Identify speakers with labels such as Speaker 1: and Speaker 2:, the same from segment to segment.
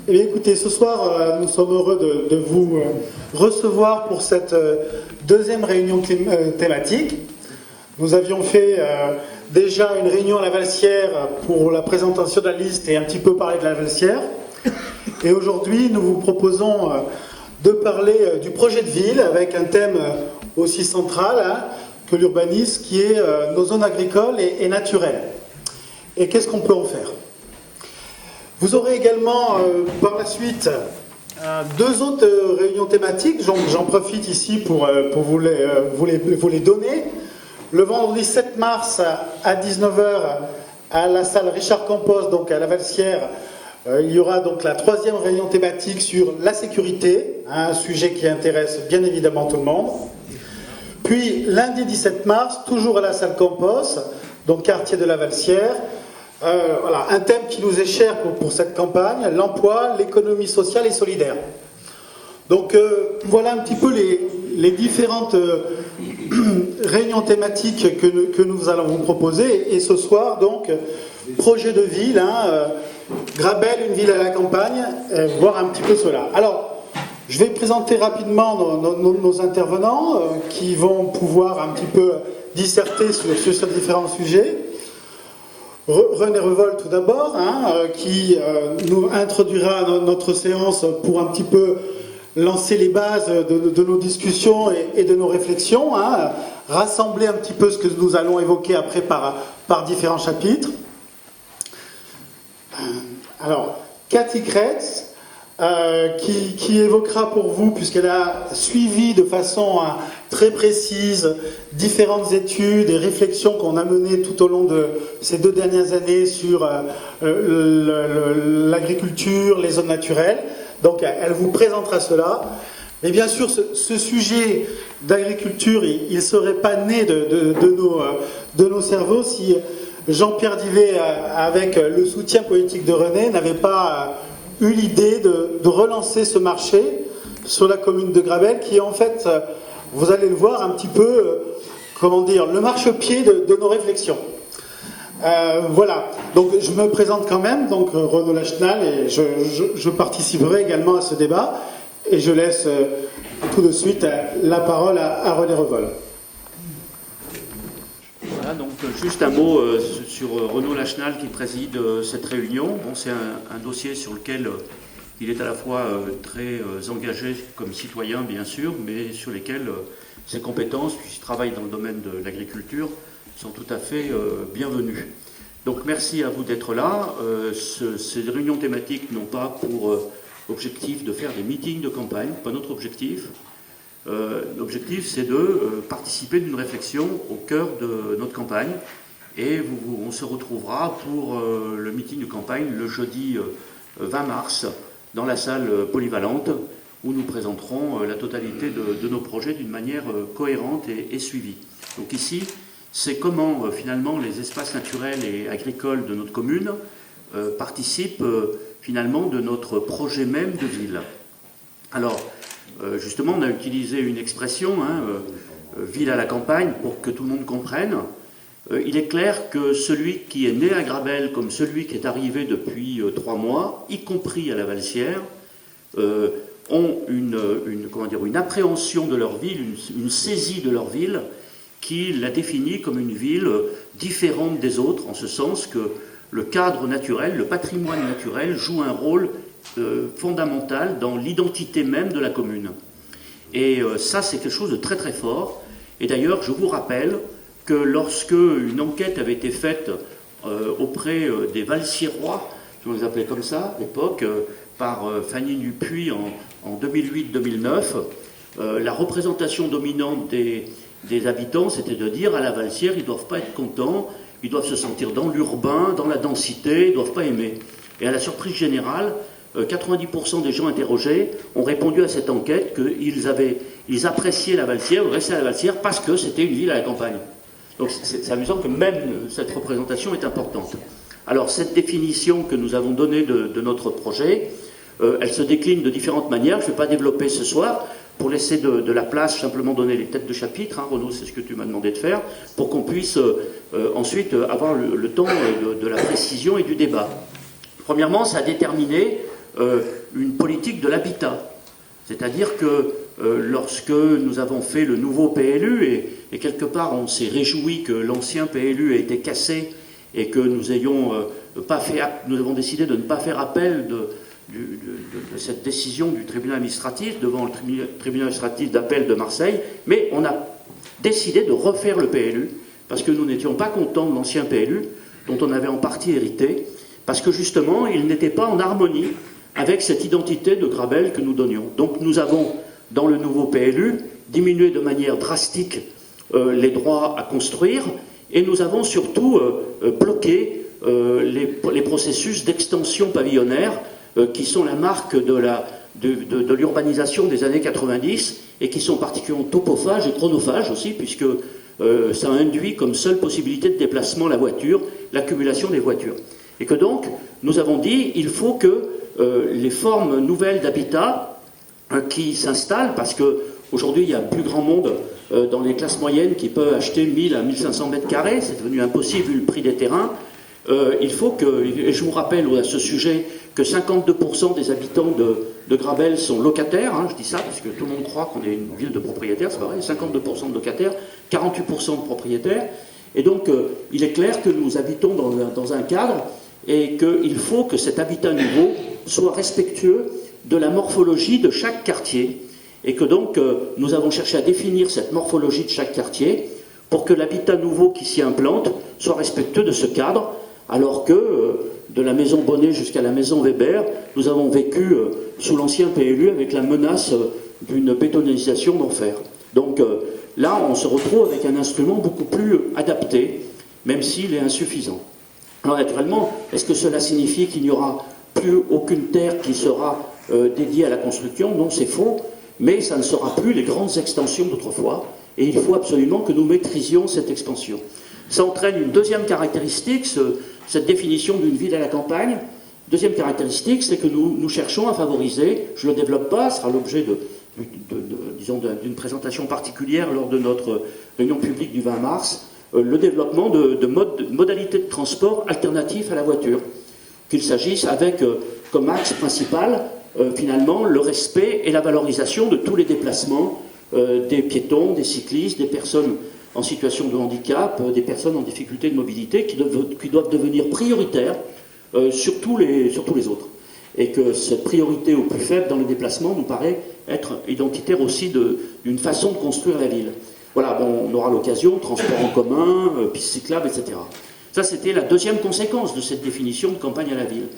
Speaker 1: Eh bien, écoutez, ce soir, nous sommes heureux de vous recevoir pour cette deuxième réunion thématique. Nous avions fait déjà une réunion à la Valsière pour la présentation de la liste et un petit peu parler de la Valsière. Et aujourd'hui, nous vous proposons de parler du projet de ville avec un thème aussi central que l'urbanisme, qui est nos zones agricoles et naturelles. Et qu'est-ce qu'on peut en faire ? Vous aurez également par la suite deux autres réunions thématiques. J'en profite ici pour vous les donner. Le vendredi 7 mars à 19 h à la salle Richard Campos, donc à la Valsière, il y aura donc la troisième réunion thématique sur la sécurité, un sujet qui intéresse bien évidemment tout le monde. Puis lundi 17 mars, toujours à la salle Campos, donc quartier de la Valsière, voilà, un thème qui nous est cher pour cette campagne, l'emploi, l'économie sociale et solidaire. Donc voilà un petit peu les différentes réunions thématiques que nous allons vous proposer. Et ce soir, donc, projet de ville, Grabel, une ville à la campagne, voir un petit peu cela. Alors, je vais présenter rapidement nos intervenants qui vont pouvoir un petit peu disserter sur ces différents sujets. René Revol tout d'abord, qui nous introduira notre séance pour un petit peu lancer les bases de nos discussions et de nos réflexions, rassembler un petit peu ce que nous allons évoquer après par différents chapitres. Alors, Cathy Kretz, qui évoquera pour vous, puisqu'elle a suivi de façon très précise différentes études et réflexions qu'on a menées tout au long de ces 2 dernières années sur l'agriculture, les zones naturelles. Donc elle vous présentera cela. Et bien sûr, ce sujet d'agriculture, il ne serait pas né de nos cerveaux si Jean-Pierre Divet, avec le soutien politique de René, n'avait pas eu l'idée de relancer ce marché sur la commune de Grabel, qui est en fait, vous allez le voir, un petit peu, le marchepied de nos réflexions. Voilà, donc je me présente quand même, donc Renaud Lachenal, et je participerai également à ce débat, et je laisse tout de suite la parole à René Revol.
Speaker 2: Voilà, donc juste un mot sur Renaud Lachenal qui préside cette réunion. Bon, c'est un dossier sur lequel il est à la fois très engagé comme citoyen, bien sûr, mais sur lesquels ses compétences, puisqu'il travaille dans le domaine de l'agriculture, sont tout à fait bienvenues. Donc merci à vous d'être là. Ces réunions thématiques n'ont pas pour objectif de faire des meetings de campagne, pas notre objectif. L'objectif, c'est de participer d'une réflexion au cœur de notre campagne. Et on se retrouvera pour le meeting de campagne le jeudi 20 mars dans la salle polyvalente où nous présenterons la totalité de nos projets d'une manière cohérente et suivie. Donc ici, c'est comment finalement les espaces naturels et agricoles de notre commune participent finalement de notre projet même de ville. Alors, justement, on a utilisé une expression, ville à la campagne, pour que tout le monde comprenne. Il est clair que celui qui est né à Grabel, comme celui qui est arrivé depuis 3 mois, y compris à la Valsière, ont une appréhension de leur ville, une saisie de leur ville, qui la définit comme une ville différente des autres, en ce sens que le cadre naturel, le patrimoine naturel, joue un rôle fondamental dans l'identité même de la commune. Et ça, c'est quelque chose de très très fort. Et d'ailleurs, je vous rappelle que lorsque une enquête avait été faite auprès des Valsiérois, je les appelais comme ça à l'époque, par Fanny Dupuis en 2008-2009, la représentation dominante des habitants, c'était de dire à la Valsière, ils ne doivent pas être contents, ils doivent se sentir dans l'urbain, dans la densité, ils ne doivent pas aimer. Et à la surprise générale, 90% des gens interrogés ont répondu à cette enquête qu'ils appréciaient la Valsière, ou restaient à la Valsière parce que c'était une ville à la campagne. Donc c'est amusant que même cette représentation est importante. Alors cette définition que nous avons donnée de notre projet, elle se décline de différentes manières. Je ne vais pas développer ce soir pour laisser de la place, simplement donner les têtes de chapitre. Renaud, c'est ce que tu m'as demandé de faire, pour qu'on puisse ensuite avoir le temps de la précision et du débat. Premièrement, ça a déterminé une politique de l'habitat. C'est-à-dire que lorsque nous avons fait le nouveau PLU, et quelque part on s'est réjoui que l'ancien PLU ait été cassé et que nous avons décidé de ne pas faire appel de cette décision du tribunal administratif devant le tribunal administratif d'appel de Marseille, mais on a décidé de refaire le PLU parce que nous n'étions pas contents de l'ancien PLU dont on avait en partie hérité, parce que justement il n'était pas en harmonie avec cette identité de Grabel que nous donnions. Donc nous avons, dans le nouveau PLU, diminué de manière drastique les droits à construire, et nous avons surtout bloqué les processus d'extension pavillonnaire qui sont la marque de l'urbanisation des années 90 et qui sont particulièrement topophages et chronophages aussi, puisque ça induit comme seule possibilité de déplacement la voiture, l'accumulation des voitures. Et que donc, nous avons dit, il faut que les formes nouvelles d'habitat qui s'installent, parce qu'aujourd'hui il y a plus grand monde dans les classes moyennes qui peuvent acheter 1000 à 1500 mètres carrés, c'est devenu impossible vu le prix des terrains. Il faut que, et je vous rappelle à ce sujet, que 52% des habitants de Grabel sont locataires, je dis ça parce que tout le monde croit qu'on est une ville de propriétaires, c'est pas vrai, 52% de locataires, 48% de propriétaires, et donc il est clair que nous habitons dans un cadre et qu'il faut que cet habitat nouveau soit respectueux de la morphologie de chaque quartier, et que donc nous avons cherché à définir cette morphologie de chaque quartier pour que l'habitat nouveau qui s'y implante soit respectueux de ce cadre, alors que de la maison Bonnet jusqu'à la maison Weber, nous avons vécu sous l'ancien PLU avec la menace d'une bétonisation d'enfer. Donc là, on se retrouve avec un instrument beaucoup plus adapté, même s'il est insuffisant. Alors naturellement, est-ce que cela signifie qu'il n'y aura plus aucune terre qui sera dédiée à la construction? Non, c'est faux, mais ça ne sera plus les grandes extensions d'autrefois, et il faut absolument que nous maîtrisions cette expansion. Ça entraîne une deuxième caractéristique, cette définition d'une ville à la campagne. Deuxième caractéristique, c'est que nous cherchons à favoriser, je ne le développe pas, ce sera l'objet d'une présentation particulière lors de notre réunion publique du 20 mars, le développement de modalités de transport alternatifs à la voiture. Qu'il s'agisse avec comme axe principal, finalement, le respect et la valorisation de tous les déplacements des piétons, des cyclistes, des personnes en situation de handicap, des personnes en difficulté de mobilité qui doivent devenir prioritaires sur tous les autres. Et que cette priorité au plus faible dans les déplacements nous paraît être identitaire aussi d'une façon de construire la ville. Voilà, bon, on aura l'occasion, transport en commun, pistes cyclables, etc. Ça, c'était la deuxième conséquence de cette définition de campagne à la ville.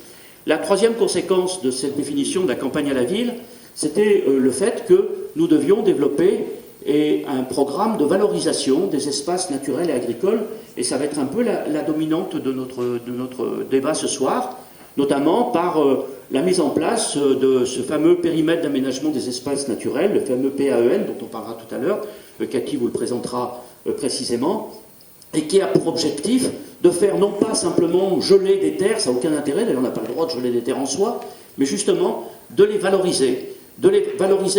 Speaker 2: La troisième conséquence de cette définition de la campagne à la ville, c'était le fait que nous devions développer un programme de valorisation des espaces naturels et agricoles, et ça va être un peu la dominante de notre débat ce soir, notamment par la mise en place de ce fameux périmètre d'aménagement des espaces naturels, le fameux PAEN, dont on parlera tout à l'heure, Cathy vous le présentera précisément, et qui a pour objectif de faire non pas simplement geler des terres, ça n'a aucun intérêt, d'ailleurs on n'a pas le droit de geler des terres en soi, mais justement de les valoriser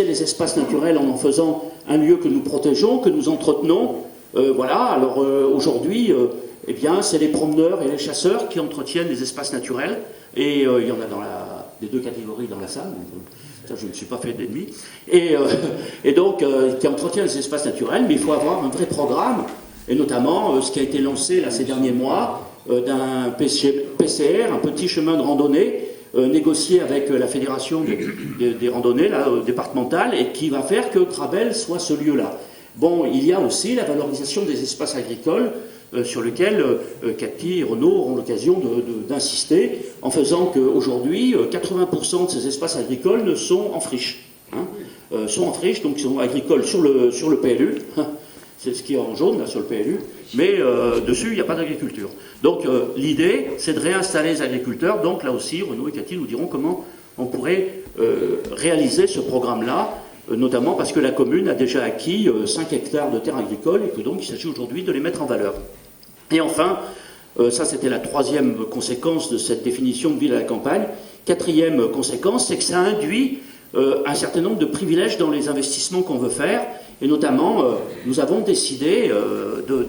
Speaker 2: les espaces naturels en faisant un lieu que nous protégeons, que nous entretenons. Voilà, alors aujourd'hui, eh bien, c'est les promeneurs et les chasseurs qui entretiennent les espaces naturels, et il y en a dans les deux catégories dans la salle, donc, ça je ne me suis pas fait d'ennemis, et donc qui entretiennent les espaces naturels, mais il faut avoir un vrai programme, et notamment ce qui a été lancé là, ces derniers mois, d'un PCR, un petit chemin de randonnée, négocié avec la fédération des randonnées départementales, et qui va faire que Grabel soit ce lieu-là. Bon, il y a aussi la valorisation des espaces agricoles sur lesquels Cathy et Renaud auront l'occasion d'insister, en faisant qu'aujourd'hui, 80% de ces espaces agricoles sont en friche. Sont en friche, donc ils sont agricoles sur le PLU, c'est ce qui est en jaune là, sur le PLU, mais dessus il n'y a pas d'agriculture. Donc l'idée c'est de réinstaller les agriculteurs, donc là aussi Renaud et Cathy nous diront comment on pourrait réaliser ce programme-là, notamment parce que la commune a déjà acquis 5 hectares de terres agricoles et que donc il s'agit aujourd'hui de les mettre en valeur. Et enfin, ça c'était la troisième conséquence de cette définition de ville à la campagne. Quatrième conséquence, c'est que ça induit un certain nombre de privilèges dans les investissements qu'on veut faire, et notamment nous avons décidé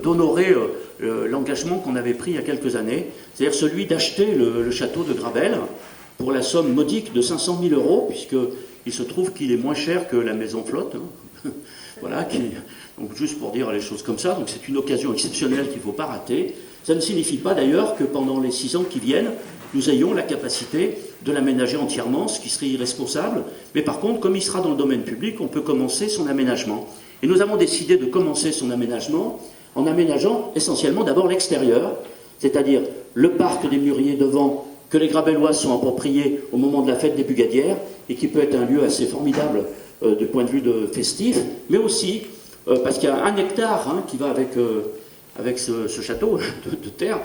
Speaker 2: d'honorer l'engagement qu'on avait pris il y a quelques années, c'est-à-dire celui d'acheter le château de Grabel pour la somme modique de 500 000 €, puisqu'il se trouve qu'il est moins cher que la maison flotte. Hein. Voilà, donc juste pour dire les choses comme ça, donc c'est une occasion exceptionnelle qu'il ne faut pas rater. Ça ne signifie pas d'ailleurs que pendant les 6 ans qui viennent, nous ayons la capacité de l'aménager entièrement, ce qui serait irresponsable. Mais par contre, comme il sera dans le domaine public, on peut commencer son aménagement. Et nous avons décidé de commencer son aménagement en aménageant essentiellement d'abord l'extérieur, c'est-à-dire le parc des Mûriers devant, que les Grabellois sont appropriés au moment de la fête des Bugadières, et qui peut être un lieu assez formidable du point de vue de festif, mais aussi parce qu'il y a 1 hectare qui va avec ce château de terre,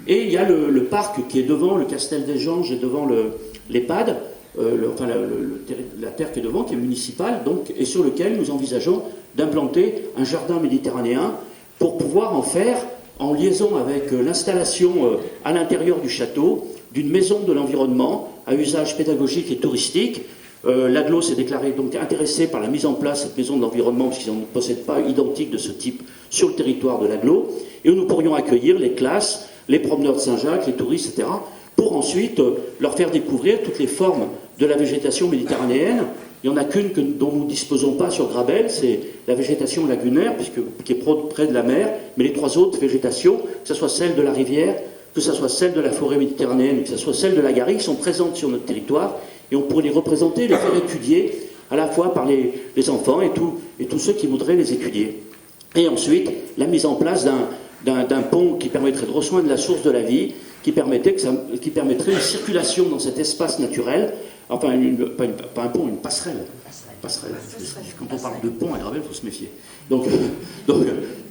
Speaker 2: et il y a le parc qui est devant le Castel des Ganges et devant l'EHPAD, la terre qui est devant, qui est municipale, donc, et sur lequel nous envisageons d'implanter un jardin méditerranéen pour pouvoir en faire, en liaison avec l'installation à l'intérieur du château, d'une maison de l'environnement à usage pédagogique et touristique. L'Aglo s'est déclaré donc intéressé par la mise en place de cette maison de l'environnement, parce qu'ils n'en possèdent pas identique de ce type sur le territoire de l'Aglo, et où nous pourrions accueillir les classes, les promeneurs de Saint-Jacques, les touristes, etc., pour ensuite leur faire découvrir toutes les formes de la végétation méditerranéenne. Il n'y en a qu'une dont nous ne disposons pas sur Grabel, c'est la végétation lagunaire, qui est près de la mer, mais les 3 autres végétations, que ce soit celle de la rivière, que ce soit celle de la forêt méditerranéenne, que ce soit celle de la garrigue, sont présentes sur notre territoire, et on pourrait les représenter, les faire étudier, à la fois par les enfants et tous ceux qui voudraient les étudier. Et ensuite, la mise en place d'un pont qui permettrait de rejoindre la source de la vie, qui permettrait une circulation dans cet espace naturel, enfin, pas un pont, une passerelle. Quand on parle de pont à Grabel, il faut se méfier. Donc,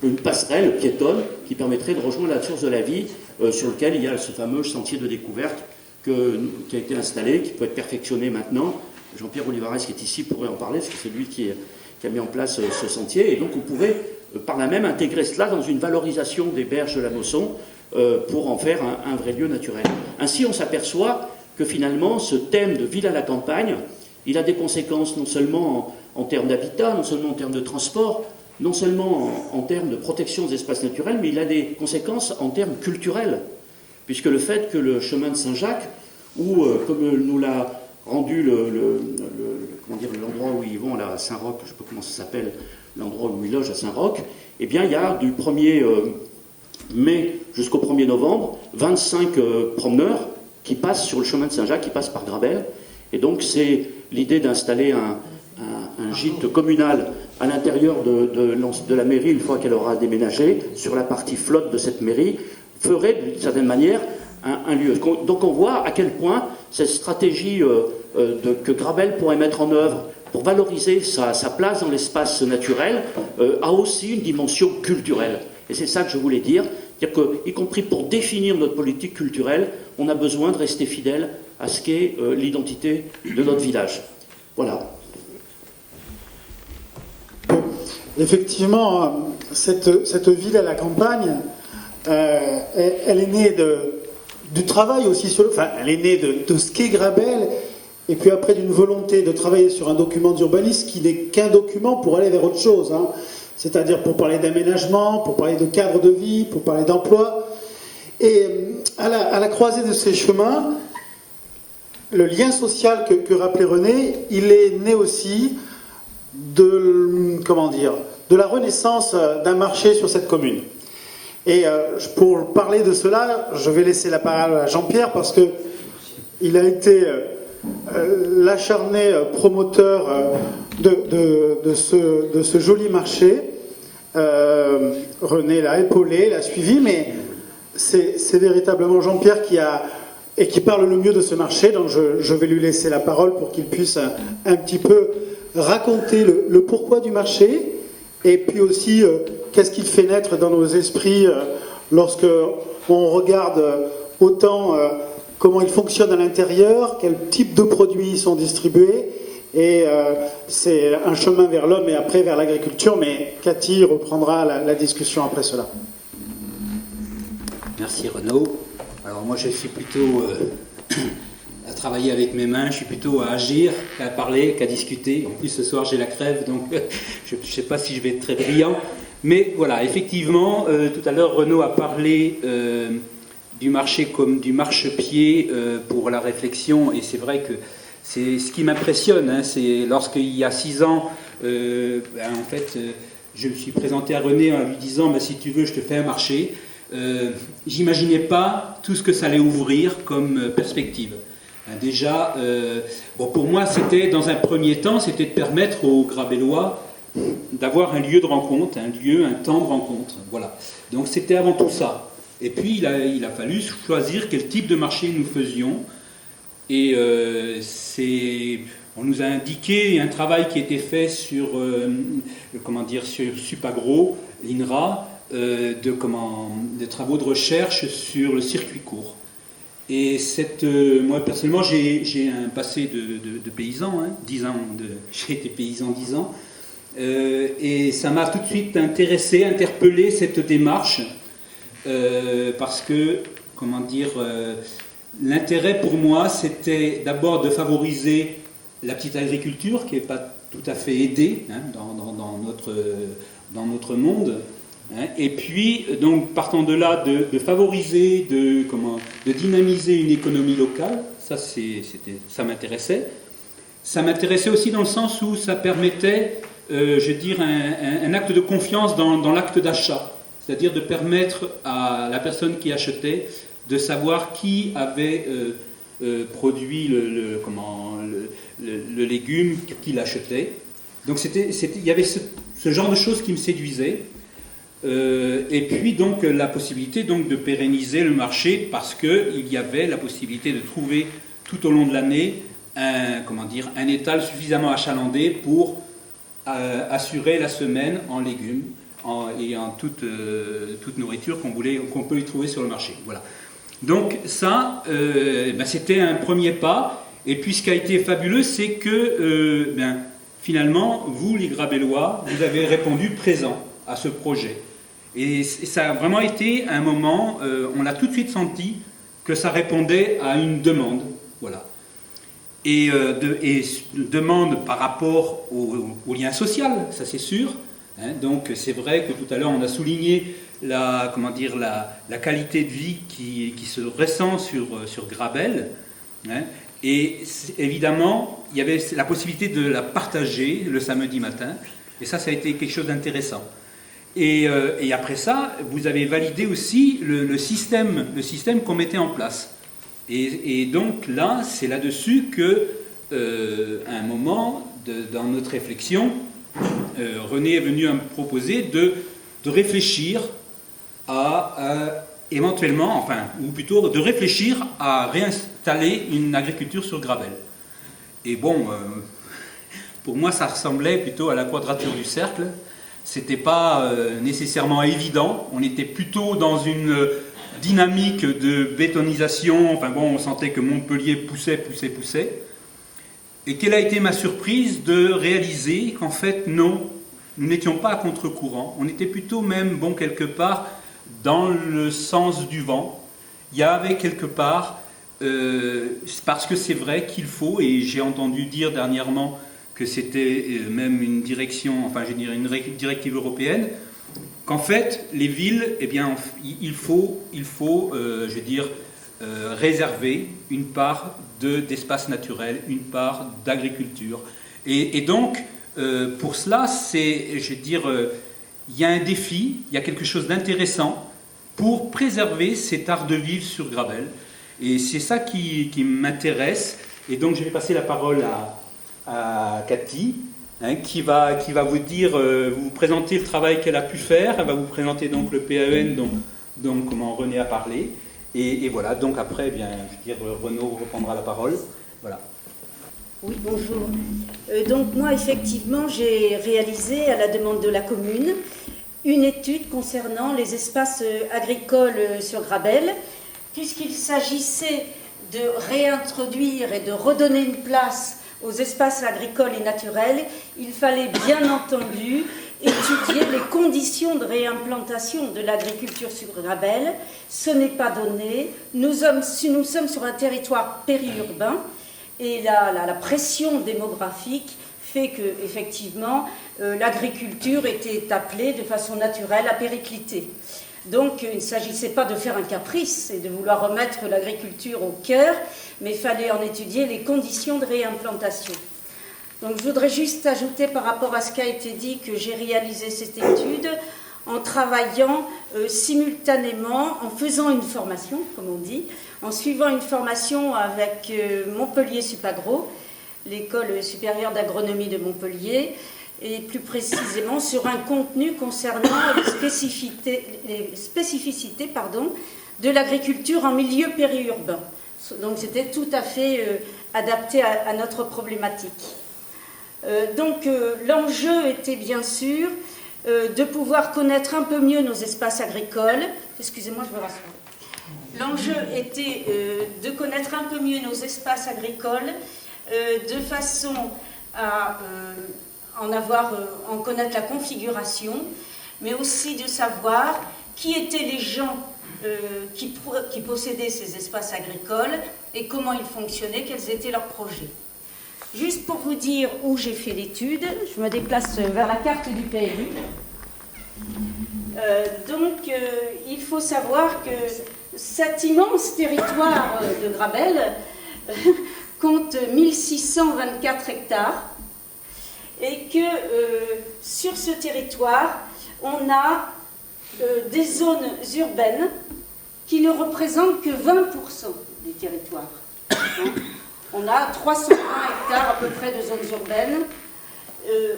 Speaker 2: une passerelle piétonne qui permettrait de rejoindre la source de la vie, sur lequel il y a ce fameux sentier de découverte qui a été installé, qui peut être perfectionné maintenant. Jean-Pierre Olivares, qui est ici, pourrait en parler, parce que c'est lui qui a mis en place ce sentier. Et donc, on pourrait, par là même, intégrer cela dans une valorisation des berges de la Mosson pour en faire un vrai lieu naturel. Ainsi, on s'aperçoit que finalement, ce thème de ville à la campagne, il a des conséquences non seulement en termes d'habitat, non seulement en termes de transport, non seulement en termes de protection des espaces naturels, mais il a des conséquences en termes culturels. Puisque le fait que le chemin de Saint-Jacques, ou comme nous l'a rendu l'endroit où ils vont là, à Saint-Roch, je ne sais pas comment ça s'appelle, l'endroit où ils logent à Saint-Roch, eh bien il y a du 1er mai jusqu'au 1er novembre 25 promeneurs qui passent sur le chemin de Saint-Jacques, qui passent par Grabel. Et donc c'est l'idée d'installer un gîte communal à l'intérieur de la mairie, une fois qu'elle aura déménagé, sur la partie flotte de cette mairie, ferait d'une certaine manière un lieu. Donc on voit à quel point cette stratégie que Grabel pourrait mettre en œuvre pour valoriser sa place dans l'espace naturel a aussi une dimension culturelle. Et c'est ça que je voulais dire, c'est-à-dire qu'y compris pour définir notre politique culturelle, on a besoin de rester fidèle à ce qu'est l'identité de notre village. Voilà.
Speaker 1: Effectivement, cette ville à la campagne, elle est née du travail aussi, elle est née de ce qu'est Grabel, et puis après d'une volonté de travailler sur un document d'urbanisme qui n'est qu'un document pour aller vers autre chose, c'est-à-dire pour parler d'aménagement, pour parler de cadre de vie, pour parler d'emploi. Et à la croisée de ces chemins, le lien social que rappelait René, il est né aussi de la renaissance d'un marché sur cette commune. Et pour parler de cela, je vais laisser la parole à Jean-Pierre, parce qu'il a été l'acharné promoteur de ce joli marché. René l'a épaulé, l'a suivi, mais c'est véritablement Jean-Pierre qui parle le mieux de ce marché, donc je vais lui laisser la parole pour qu'il puisse un petit peu raconter le pourquoi du marché, et puis aussi qu'est-ce qu'il fait naître dans nos esprits lorsque on regarde autant comment il fonctionne à l'intérieur, quel type de produits sont distribués, et c'est un chemin vers l'homme et après vers l'agriculture, mais Cathy reprendra la discussion après cela.
Speaker 3: Merci Renaud. Alors moi je suis plutôt à travailler avec mes mains, je suis plutôt à agir qu'à parler, qu'à discuter. En plus ce soir j'ai la crève, donc je ne sais pas si je vais être très brillant. Mais voilà, effectivement, tout à l'heure Renaud a parlé du marché comme du marchepied pour la réflexion, et c'est vrai que c'est ce qui m'impressionne, hein, c'est lorsqu'il y a 6 ans, en fait, je me suis présenté à René en lui disant si tu veux, je te fais un marché. J'imaginais pas tout ce que ça allait ouvrir comme perspective. Déjà, pour moi, c'était dans un premier temps, c'était de permettre aux Grabellois d'avoir un lieu de rencontre, un temps de rencontre. Voilà. Donc c'était avant tout ça. Et puis il a fallu choisir quel type de marché nous faisions. Et on nous a indiqué un travail qui était fait sur Supagro, l'INRA, de travaux de recherche sur le circuit court. Et moi personnellement, j'ai un passé de paysan, 10 ans, j'ai été paysan 10 ans, et ça m'a tout de suite intéressé, interpellé cette démarche, parce que, l'intérêt pour moi, c'était d'abord de favoriser la petite agriculture, qui n'est pas tout à fait aidée dans notre monde. Et puis, donc, partant de là, de favoriser, de dynamiser une économie locale, ça m'intéressait. Ça m'intéressait aussi dans le sens où ça permettait, un acte de confiance dans l'acte d'achat. C'est-à-dire de permettre à la personne qui achetait de savoir qui avait produit le légume qu'il achetait. Donc, il y avait ce genre de choses qui me séduisaient. Et puis donc la possibilité donc de pérenniser le marché parce qu'il y avait la possibilité de trouver tout au long de l'année un étal suffisamment achalandé pour assurer la semaine en légumes et en toute nourriture qu'on peut y trouver sur le marché. Voilà. Donc ça, c'était un premier pas. Et puis ce qui a été fabuleux, c'est que finalement, vous les Grabellois, vous avez répondu présent à ce projet. Et ça a vraiment été un moment, on a tout de suite senti que ça répondait à une demande, voilà. Et demande par rapport au lien social, ça c'est sûr. Donc c'est vrai que tout à l'heure on a souligné la qualité de vie qui se ressent sur Grabel. Et évidemment, il y avait la possibilité de la partager le samedi matin. Et ça a été quelque chose d'intéressant. Et après ça, vous avez validé aussi le système qu'on mettait en place. Et donc là, c'est là-dessus que, à un moment, dans notre réflexion, René est venu à me proposer de réfléchir à éventuellement, ou plutôt de réfléchir à réinstaller une agriculture sur Grabel. Et bon, pour moi, ça ressemblait plutôt à la quadrature du cercle. C'était pas nécessairement évident. On était plutôt dans une dynamique de bétonisation. On sentait que Montpellier poussait. Et quelle a été ma surprise de réaliser qu'en fait, non, nous n'étions pas à contre-courant. On était plutôt même, quelque part, dans le sens du vent. Il y avait quelque part, parce que c'est vrai qu'il faut, et j'ai entendu dire dernièrement que c'était même une direction, une directive européenne, qu'en fait, les villes, il faut réserver une part d'espace naturel, une part d'agriculture. Et donc, pour cela, il y a un défi, il y a quelque chose d'intéressant pour préserver cet art de vivre sur Grabel. Et c'est ça qui m'intéresse. Et donc, je vais passer la parole à Cathy, qui va vous présenter le travail qu'elle a pu faire. Elle va vous présenter donc le PAEN dont René a parlé. Et voilà, donc après, Renaud reprendra la parole. Voilà.
Speaker 4: Oui, bonjour. Donc moi, effectivement, j'ai réalisé, à la demande de la commune, une étude concernant les espaces agricoles sur Grabel, puisqu'il s'agissait de réintroduire et de redonner une place aux espaces agricoles et naturels, il fallait bien entendu étudier les conditions de réimplantation de l'agriculture sur Grabel. Ce n'est pas donné. Nous sommes sur un territoire périurbain et la pression démographique fait que, effectivement, l'agriculture était appelée de façon naturelle à péricliter. Donc il ne s'agissait pas de faire un caprice et de vouloir remettre l'agriculture au cœur, mais il fallait en étudier les conditions de réimplantation. Donc je voudrais juste ajouter par rapport à ce qui a été dit que j'ai réalisé cette étude en travaillant simultanément, en faisant une formation, comme on dit, en suivant une formation avec Montpellier Supagro, l'école supérieure d'agronomie de Montpellier, et plus précisément sur un contenu concernant les spécificités de l'agriculture en milieu périurbain. Donc c'était tout à fait adapté à notre problématique. L'enjeu était bien sûr de pouvoir connaître un peu mieux nos espaces agricoles. Excusez-moi, je me rassois. L'enjeu était de connaître un peu mieux nos espaces agricoles de façon à en connaître la configuration, mais aussi de savoir qui étaient les gens qui possédaient ces espaces agricoles et comment ils fonctionnaient, quels étaient leurs projets. Juste pour vous dire où j'ai fait l'étude, je me déplace vers la carte du PLU. Il faut savoir que cet immense territoire de Grabel compte 1624 hectares et que sur ce territoire, on a des zones urbaines qui ne représentent que 20% du territoire. On a 320 hectares à peu près de zones urbaines.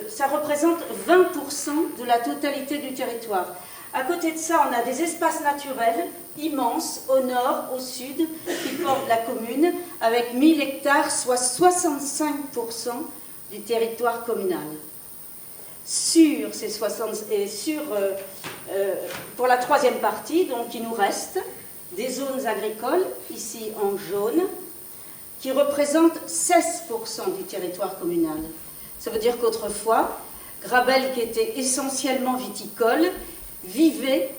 Speaker 4: Ça représente 20% de la totalité du territoire. À côté de ça, on a des espaces naturels immenses au nord, au sud, qui portent la commune, avec 1000 hectares, soit 65% du territoire communal. Sur ces 60 et pour la troisième partie, donc il nous reste des zones agricoles, ici en jaune, qui représentent 16% du territoire communal. Ça veut dire qu'autrefois, Grabel, qui était essentiellement viticole, vivait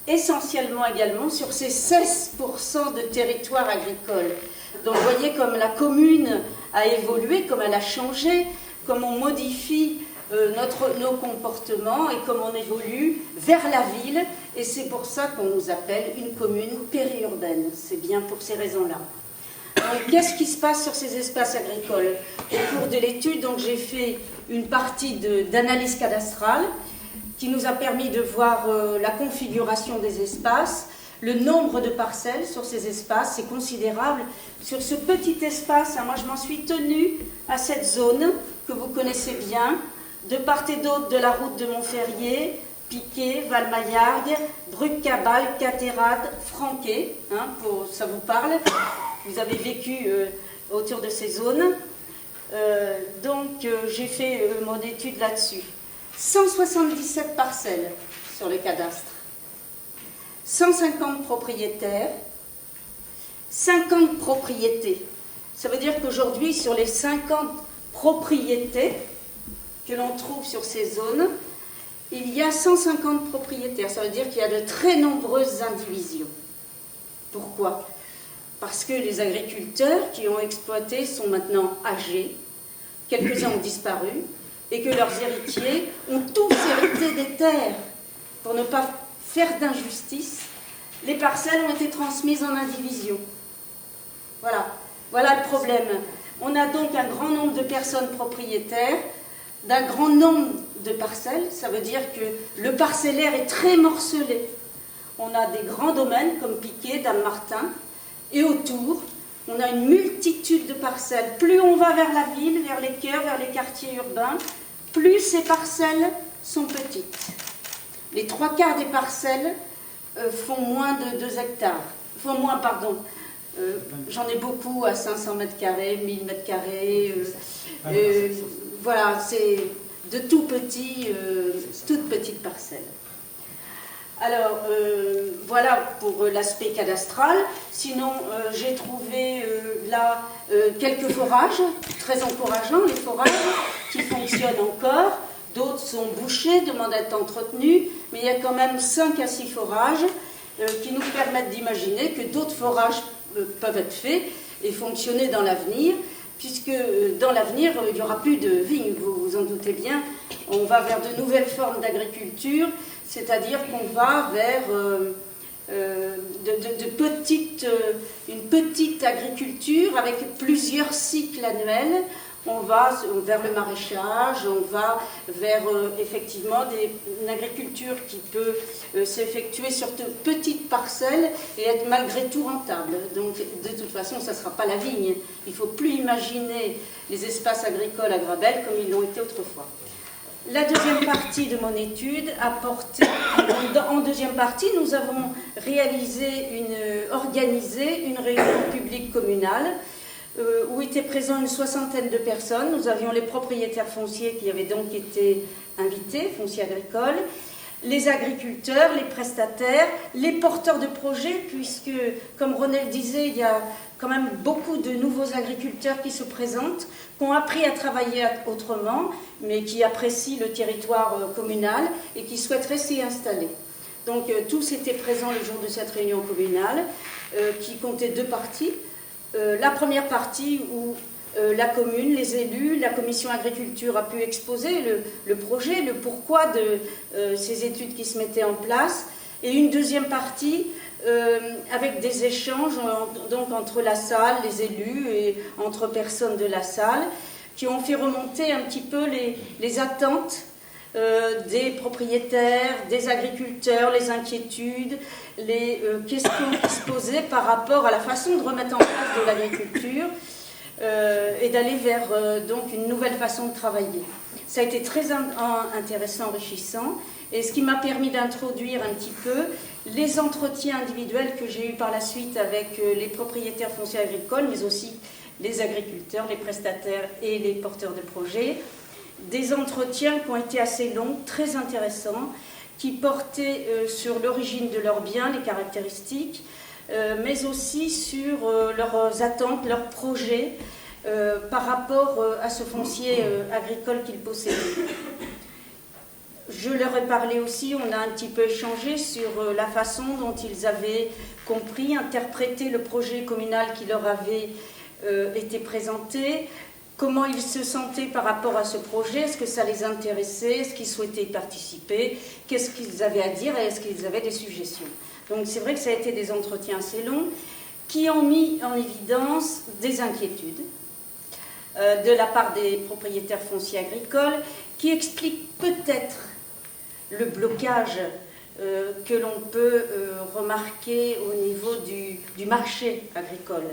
Speaker 4: essentiellement également sur ces 16% de territoire agricole. Donc vous voyez comme la commune a évolué, comme elle a changé, comme on modifie nos comportements et comme on évolue vers la ville. Et c'est pour ça qu'on nous appelle une commune périurbaine. C'est bien pour ces raisons-là. Donc, qu'est-ce qui se passe sur ces espaces agricoles? Au cours de l'étude, donc, j'ai fait une partie d'analyse cadastrale qui nous a permis de voir la configuration des espaces, le nombre de parcelles sur ces espaces, c'est considérable. Sur ce petit espace, moi je m'en suis tenue à cette zone que vous connaissez bien, de part et d'autre de la route de Montferrier, Piquet, Valmaillargues, Bruc-Cabal, Catérade, Franquet, ça vous parle. Vous avez vécu autour de ces zones. J'ai fait mon étude là-dessus. 177 parcelles sur le cadastre, 150 propriétaires, 50 propriétés. Ça veut dire qu'aujourd'hui, sur les 50 propriétés que l'on trouve sur ces zones, il y a 150 propriétaires. Ça veut dire qu'il y a de très nombreuses indivisions. Pourquoi ? Parce que les agriculteurs qui ont exploité sont maintenant âgés, quelques-uns ont disparu, et que leurs héritiers ont tous hérité des terres. Pour ne pas faire d'injustice, les parcelles ont été transmises en indivision. Voilà le problème. On a donc un grand nombre de personnes propriétaires, d'un grand nombre de parcelles. Ça veut dire que le parcellaire est très morcelé. On a des grands domaines comme Piquet, Dame-Martin, et autour, on a une multitude de parcelles. Plus on va vers la ville, vers les cœurs, vers les quartiers urbains, plus ces parcelles sont petites. Les 3/4 des parcelles font moins de 2 hectares. J'en ai beaucoup à 500 mètres carrés, 1000 mètres carrés. C'est de toutes petites parcelles. Alors, voilà pour l'aspect cadastral. Sinon, j'ai trouvé là quelques forages, très encourageants, les forages qui fonctionnent encore. D'autres sont bouchés, demandent d'être entretenus, mais il y a quand même 5 à 6 forages qui nous permettent d'imaginer que d'autres forages peuvent être faits et fonctionner dans l'avenir, puisque dans l'avenir, il n'y aura plus de vignes, vous vous en doutez bien. On va vers de nouvelles formes d'agriculture. c'est-à-dire qu'on va vers une petite agriculture avec plusieurs cycles annuels. On va vers le maraîchage, on va vers effectivement une agriculture qui peut s'effectuer sur de petites parcelles et être malgré tout rentable. Donc de toute façon, ça ne sera pas la vigne. Il ne faut plus imaginer les espaces agricoles à Grabel comme ils l'ont été autrefois. La deuxième partie de mon étude a porté, en deuxième partie, nous avons organisé une réunion publique communale où étaient présents une soixantaine de personnes. Nous avions les propriétaires fonciers qui avaient donc été invités, fonciers agricoles, les agriculteurs, les prestataires, les porteurs de projets, puisque, comme René le disait, il y a quand même beaucoup de nouveaux agriculteurs qui se présentent, qui ont appris à travailler autrement, mais qui apprécient le territoire communal et qui souhaiteraient s'y installer. Donc tous étaient présents le jour de cette réunion communale, qui comptait deux parties. La première partie où la commune, les élus, la commission agriculture a pu exposer le projet, le pourquoi de ces études qui se mettaient en place, et une deuxième partie avec des échanges donc entre la salle, les élus et entre personnes de la salle, qui ont fait remonter un petit peu les attentes des propriétaires, des agriculteurs, les inquiétudes, les questions qui se posaient par rapport à la façon de remettre en place de l'agriculture et d'aller vers donc une nouvelle façon de travailler. Ça a été très intéressant, enrichissant, et ce qui m'a permis d'introduire un petit peu les entretiens individuels que j'ai eus par la suite avec les propriétaires fonciers agricoles, mais aussi les agriculteurs, les prestataires et les porteurs de projets. Des entretiens qui ont été assez longs, très intéressants, qui portaient sur l'origine de leurs biens, les caractéristiques, mais aussi sur leurs attentes, leurs projets par rapport à ce foncier agricole qu'ils possédaient. Je leur ai parlé aussi, on a un petit peu échangé sur la façon dont ils avaient compris, interprété le projet communal qui leur avait été présenté, comment ils se sentaient par rapport à ce projet, est-ce que ça les intéressait, est-ce qu'ils souhaitaient y participer, qu'est-ce qu'ils avaient à dire et est-ce qu'ils avaient des suggestions. Donc c'est vrai que ça a été des entretiens assez longs qui ont mis en évidence des inquiétudes de la part des propriétaires fonciers agricoles qui expliquent peut-être le blocage que l'on peut remarquer au niveau du marché agricole,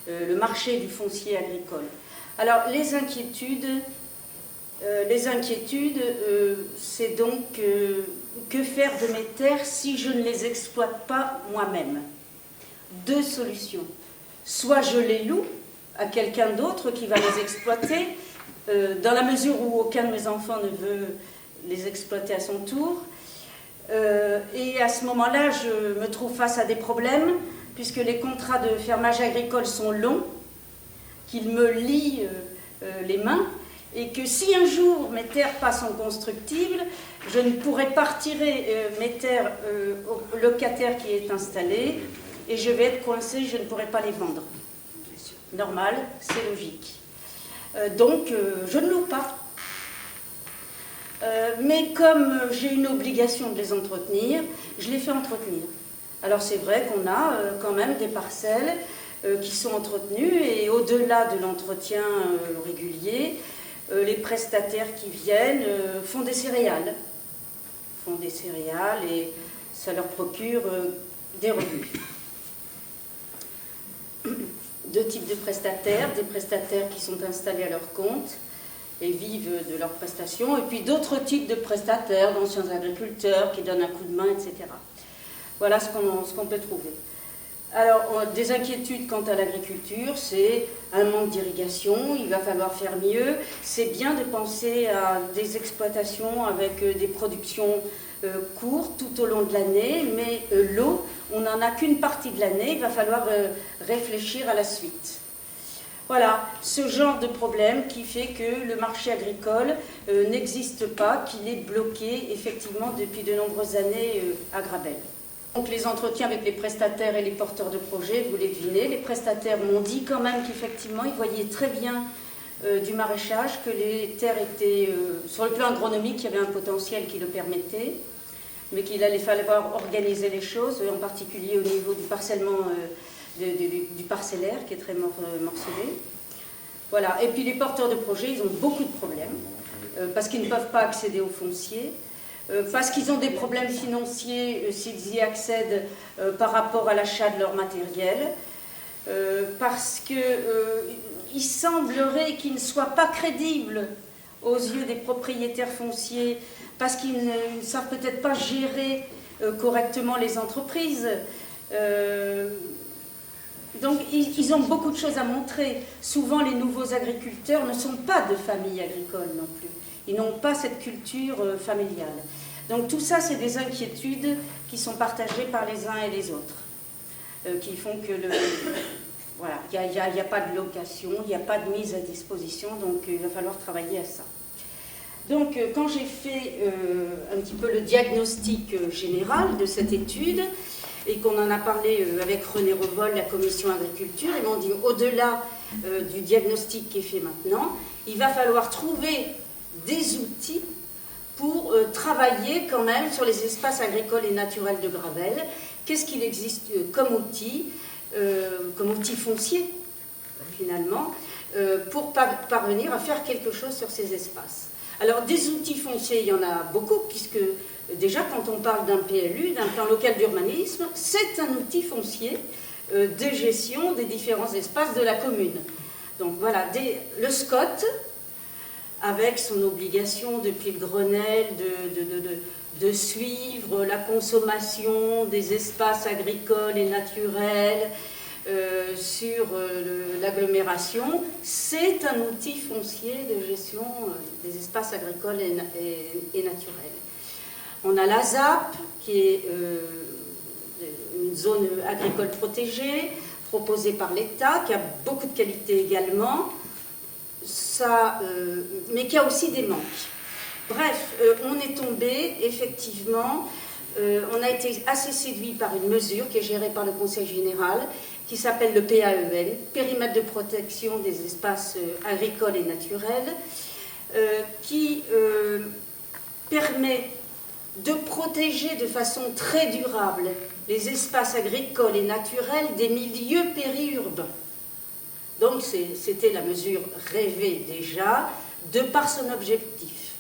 Speaker 4: le marché du foncier agricole. Alors, les inquiétudes, c'est donc que faire de mes terres si je ne les exploite pas moi-même? Deux solutions. Soit je les loue à quelqu'un d'autre qui va les exploiter, dans la mesure où aucun de mes enfants ne veut les exploiter à son tour. Et à ce moment-là, je me trouve face à des problèmes, puisque les contrats de fermage agricole sont longs, qu'ils me lient les mains, et que si un jour mes terres passent en constructible, je ne pourrai pas retirer mes terres au locataire qui est installé, et je vais être coincée, je ne pourrai pas les vendre. Normal, c'est logique. Donc, je ne loue pas. Mais comme j'ai une obligation de les entretenir, je les fais entretenir. Alors c'est vrai qu'on a quand même des parcelles qui sont entretenues, et au-delà de l'entretien régulier, les prestataires qui viennent font des céréales. Et ça leur procure des revenus. Deux types de prestataires, des prestataires qui sont installés à leur compte et vivent de leurs prestations, et puis d'autres types de prestataires, d'anciens agriculteurs qui donnent un coup de main, etc. Voilà ce qu'on peut trouver. Alors, des inquiétudes quant à l'agriculture, c'est un manque d'irrigation, il va falloir faire mieux. C'est bien de penser à des exploitations avec des productions courtes tout au long de l'année, mais l'eau, on n'en a qu'une partie de l'année, il va falloir réfléchir à la suite. Voilà, ce genre de problème qui fait que le marché agricole n'existe pas, qu'il est bloqué effectivement depuis de nombreuses années à Grabel. Donc les entretiens avec les prestataires et les porteurs de projets, vous les devinez, les prestataires m'ont dit quand même qu'effectivement ils voyaient très bien du maraîchage, que les terres étaient, sur le plan agronomique, il y avait un potentiel qui le permettait. mais qu'il allait falloir organiser les choses, en particulier au niveau du parcellement du parcellaire qui est très morcelé. Voilà. Et puis les porteurs de projets, ils ont beaucoup de problèmes, parce qu'ils ne peuvent pas accéder au foncier, parce qu'ils ont des problèmes financiers s'ils y accèdent par rapport à l'achat de leur matériel, parce qu'il semblerait qu'ils ne soient pas crédibles aux yeux des propriétaires fonciers, parce qu'ils ne savent peut-être pas gérer correctement les entreprises. Donc ils ont beaucoup de choses à montrer. Souvent les nouveaux agriculteurs ne sont pas de famille agricole non plus. Ils n'ont pas cette culture familiale. Donc tout ça, c'est des inquiétudes qui sont partagées par les uns et les autres, qui font que voilà, il n'y a pas de location, il n'y a pas de mise à disposition, donc il va falloir travailler à ça. Donc quand j'ai fait un petit peu le diagnostic général de cette étude, et qu'on en a parlé avec René Revol, la commission agriculture, ils m'ont dit, au-delà du diagnostic qui est fait maintenant, il va falloir trouver des outils pour travailler quand même sur les espaces agricoles et naturels de Gravelle. Qu'est-ce qu'il existe comme outil foncier, finalement, pour parvenir à faire quelque chose sur ces espaces. Alors, des outils fonciers, il y en a beaucoup, puisque déjà, quand on parle d'un PLU, d'un plan local d'urbanisme, c'est un outil foncier de gestion des différents espaces de la commune. Donc voilà, le SCOT, avec son obligation depuis le Grenelle de suivre la consommation des espaces agricoles et naturels sur l'agglomération, c'est un outil foncier de gestion des espaces agricoles et naturels. On a la ZAP, qui est une zone agricole protégée, proposée par l'État, qui a beaucoup de qualités également, mais qui a aussi des manques. Bref, on est tombé, effectivement, on a été assez séduit par une mesure qui est gérée par le Conseil général, qui s'appelle le PAEN, Périmètre de protection des espaces agricoles et naturels, qui permet de protéger de façon très durable les espaces agricoles et naturels des milieux périurbains. Donc c'était la mesure rêvée déjà, de par son objectif.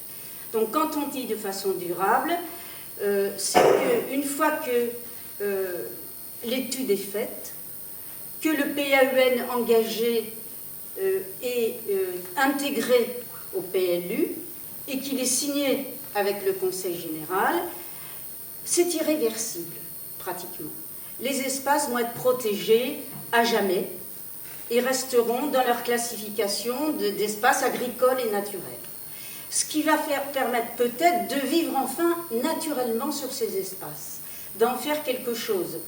Speaker 4: Donc quand on dit de façon durable, c'est qu'une fois que l'étude est faite, que le PAEN engagé est intégré au PLU et qu'il est signé avec le Conseil général, c'est irréversible, pratiquement. Les espaces vont être protégés à jamais et resteront dans leur classification d'espaces agricoles et naturels. Ce qui va permettre peut-être de vivre enfin naturellement sur ces espaces, d'en faire quelque chose.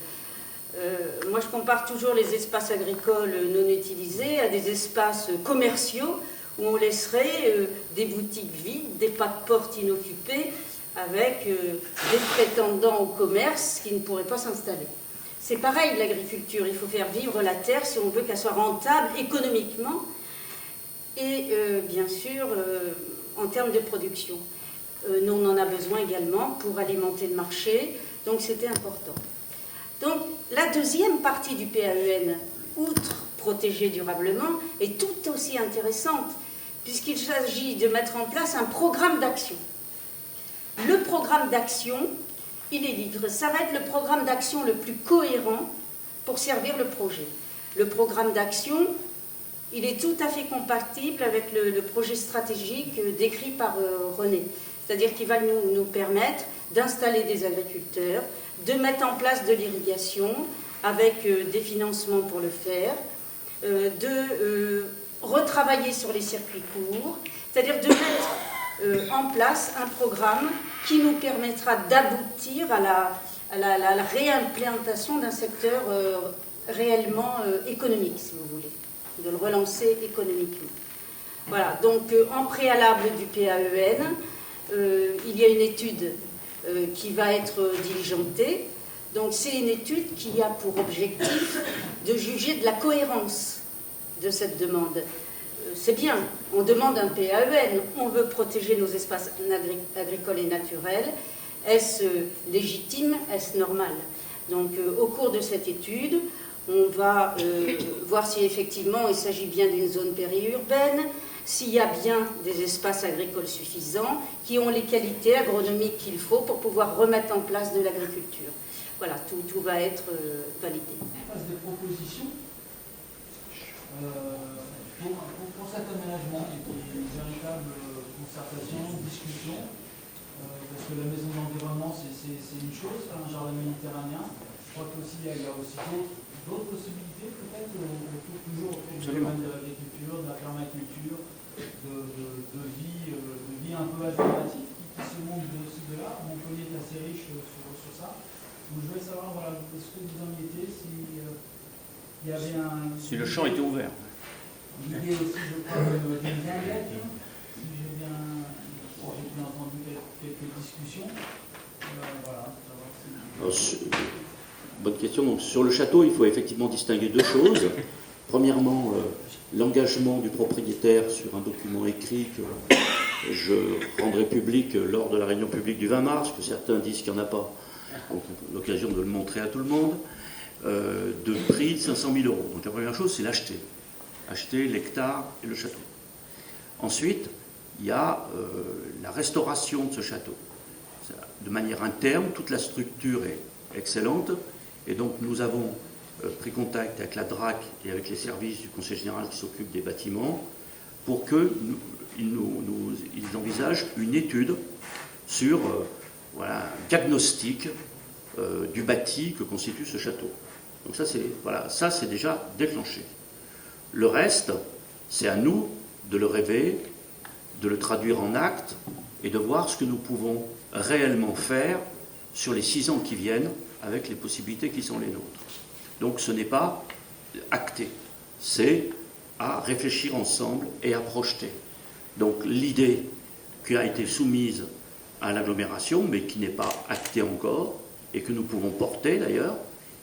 Speaker 4: Moi, je compare toujours les espaces agricoles non utilisés à des espaces commerciaux où on laisserait des boutiques vides, des pas de porte inoccupés, avec des prétendants au commerce qui ne pourraient pas s'installer. C'est pareil l'agriculture, il faut faire vivre la terre si on veut qu'elle soit rentable économiquement et bien sûr en termes de production. Nous on en a besoin également pour alimenter le marché, donc c'était important. Donc la deuxième partie du PAEN, outre protéger durablement, est tout aussi intéressante puisqu'il s'agit de mettre en place un programme d'action. Le programme d'action, il est libre. Ça va être le programme d'action le plus cohérent pour servir le projet. Le programme d'action, il est tout à fait compatible avec le projet stratégique décrit par René. C'est-à-dire qu'il va nous permettre d'installer des agriculteurs, de mettre en place de l'irrigation avec des financements pour le faire, de retravailler sur les circuits courts, c'est-à-dire de mettre en place un programme qui nous permettra d'aboutir à la réimplantation d'un secteur réellement économique, si vous voulez, de le relancer économiquement. Voilà, donc en préalable du PAEN, il y a une étude qui va être diligentée. Donc c'est une étude qui a pour objectif de juger de la cohérence de cette demande. C'est bien, on demande un PAEN, on veut protéger nos espaces agricoles et naturels, Est-ce légitime? Est-ce normal? Donc au cours de cette étude, on va voir si effectivement il s'agit bien d'une zone périurbaine, s'il y a bien des espaces agricoles suffisants, qui ont les qualités agronomiques qu'il faut pour pouvoir remettre en place de l'agriculture. Voilà, tout va être validé.
Speaker 5: On passe des propositions pour cet aménagement, une véritable concertation, discussion, parce que la maison d'environnement c'est une chose, un jardin méditerranéen. Je crois qu'aussi il y a aussi d'autres possibilités peut-être, toujours autour du domaine de l'agriculture, de la permaculture, de vie un peu alternative qui se montre de ci de là. Montpellier est assez riche sur ça. Donc je voulais savoir, voilà, est-ce que vous en étiez, si il y avait
Speaker 2: Si le champ était ouvert.
Speaker 5: L'idée aussi, je crois, d'une guinguette, si j'ai bien entendu quelques discussions. Voilà,
Speaker 2: Alors, bonne question. Donc, sur le château, il faut effectivement distinguer deux choses. Premièrement, l'engagement du propriétaire sur un document écrit que je rendrai public lors de la réunion publique du 20 mars, que certains disent qu'il n'y en a pas, donc l'occasion de le montrer à tout le monde, de prix de 500 000 euros. Donc la première chose, c'est l'acheter. Acheter l'hectare et le château. Ensuite, il y a la restauration de ce château. De manière interne, toute la structure est excellente, et donc nous avons pris contact avec la DRAC et avec les services du Conseil général qui s'occupent des bâtiments pour qu'ils envisagent une étude sur un diagnostic du bâti que constitue ce château. Donc ça c'est déjà déclenché. Le reste, c'est à nous de le rêver, de le traduire en actes et de voir ce que nous pouvons réellement faire sur les 6 ans qui viennent avec les possibilités qui sont les nôtres. Donc ce n'est pas acté, c'est à réfléchir ensemble et à projeter. Donc l'idée qui a été soumise à l'agglomération, mais qui n'est pas actée encore, et que nous pouvons porter d'ailleurs,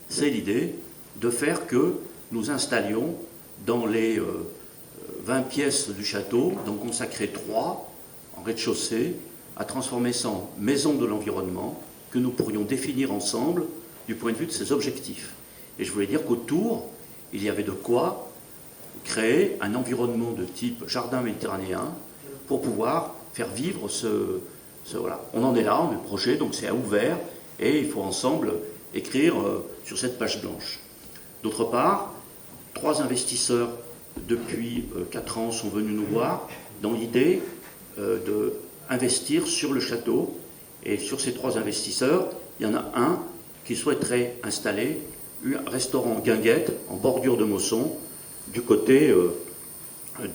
Speaker 2: c'est l'idée de faire que nous installions dans les 20 pièces du château, d'en consacrer 3 en rez-de-chaussée, à transformer ça en maison de l'environnement, que nous pourrions définir ensemble du point de vue de ses objectifs. Et je voulais dire qu'autour, il y avait de quoi créer un environnement de type jardin méditerranéen pour pouvoir faire vivre voilà. On en est là, on est le projet, donc c'est à ouvert, et il faut ensemble écrire sur cette page blanche. D'autre part, 3 investisseurs depuis 4 ans sont venus nous voir dans l'idée d'investir sur le château. Et sur ces 3 investisseurs, il y en a un qui souhaiterait installer un restaurant guinguette en bordure de Mosson du côté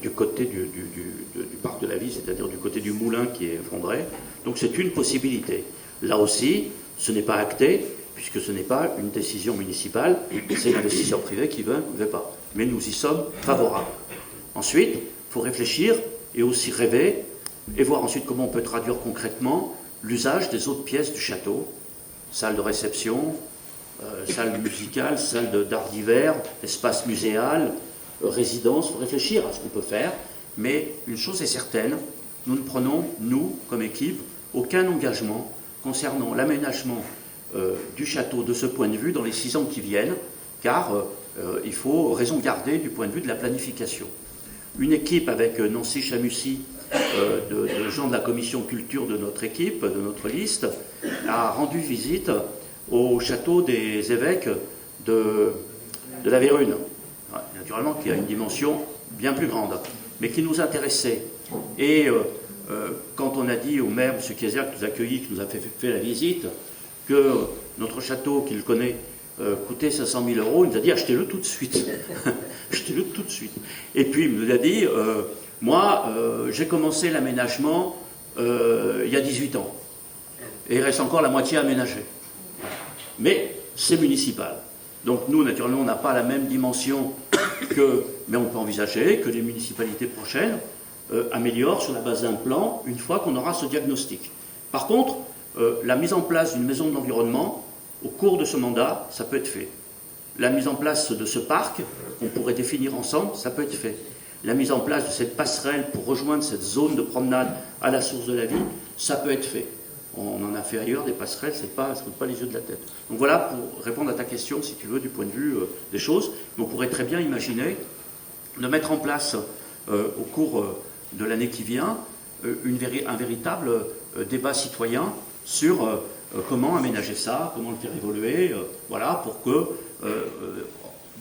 Speaker 2: du parc de la Vie, c'est-à-dire du côté du moulin qui est effondré. Donc c'est une possibilité. Là aussi, ce n'est pas acté, puisque ce n'est pas une décision municipale, c'est l'investisseur privé qui veut ou ne veut pas. Mais nous y sommes favorables. Ensuite, il faut réfléchir et aussi rêver, et voir ensuite comment on peut traduire concrètement l'usage des autres pièces du château, salle de réception, salle musicale, salle d'art d'hiver, espace muséal, résidence. Il faut réfléchir à ce qu'on peut faire, mais une chose est certaine, nous ne prenons, nous, comme équipe, aucun engagement concernant l'aménagement du château de ce point de vue dans les 6 ans qui viennent, car il faut raison garder du point de vue de la planification. Une équipe avec Nancy Chamussy, de gens de la commission culture de notre équipe, de notre liste, a rendu visite au château des évêques de la Vérune, naturellement qui a une dimension bien plus grande, mais qui nous intéressait. Et quand on a dit au maire, M. Kieser, qui nous a accueillis, qui nous a fait la visite, que notre château, qu'il connaît, coûtait 500 000 euros, il nous a dit achetez-le tout de suite. Achetez-le tout de suite. Et puis il nous a dit moi, j'ai commencé l'aménagement il y a 18 ans. Et il reste encore la moitié à aménager. Mais c'est municipal. Donc nous, naturellement, on n'a pas la même dimension mais on peut envisager que les municipalités prochaines améliorent sur la base d'un plan une fois qu'on aura ce diagnostic. Par contre, la mise en place d'une maison de l'environnement, au cours de ce mandat, ça peut être fait. La mise en place de ce parc, qu'on pourrait définir ensemble, ça peut être fait. La mise en place de cette passerelle pour rejoindre cette zone de promenade à la source de la vie, ça peut être fait. On en a fait ailleurs des passerelles, ça ne saute pas les yeux de la tête. Donc voilà pour répondre à ta question, si tu veux, du point de vue des choses. Mais on pourrait très bien imaginer de mettre en place au cours de l'année qui vient un véritable débat citoyen sur comment aménager ça, comment le faire évoluer, voilà, pour que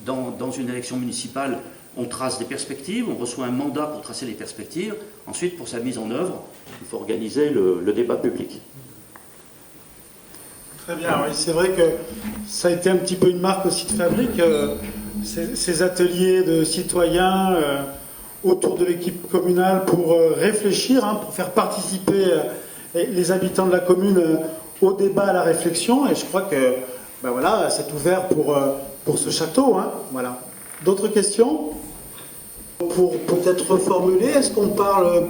Speaker 2: dans une élection municipale, on trace des perspectives, on reçoit un mandat pour tracer les perspectives. Ensuite, pour sa mise en œuvre, il faut organiser le débat public.
Speaker 1: Très bien, oui, c'est vrai que ça a été un petit peu une marque aussi de fabrique, ces ateliers de citoyens autour de l'équipe communale pour réfléchir, pour faire participer les habitants de la commune au débat, à la réflexion, et je crois que voilà, c'est ouvert pour ce château. Voilà. D'autres questions? Pour peut-être reformuler, est-ce qu'on parle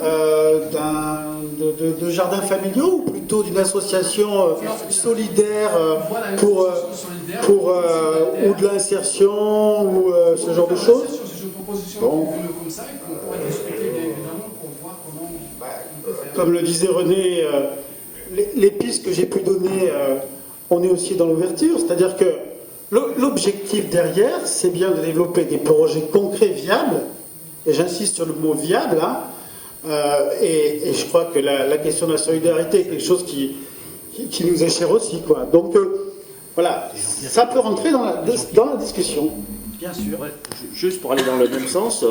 Speaker 1: de jardins familiaux ou plutôt d'une association solidaire ou de l'insertion ou ce genre de choses?
Speaker 6: C'est une proposition comme ça, et qu'on pourrait discuter évidemment pour voir comment on peut faire.
Speaker 1: Comme le disait René, les pistes que j'ai pu donner, on est aussi dans l'ouverture, c'est-à-dire que l'objectif derrière, c'est bien de développer des projets concrets, viables, et j'insiste sur le mot viable, et je crois que la question de la solidarité est quelque chose qui nous est cher aussi, quoi. Donc voilà, ça peut rentrer dans la discussion. Bien sûr.
Speaker 2: Ouais, juste pour aller dans le même sens,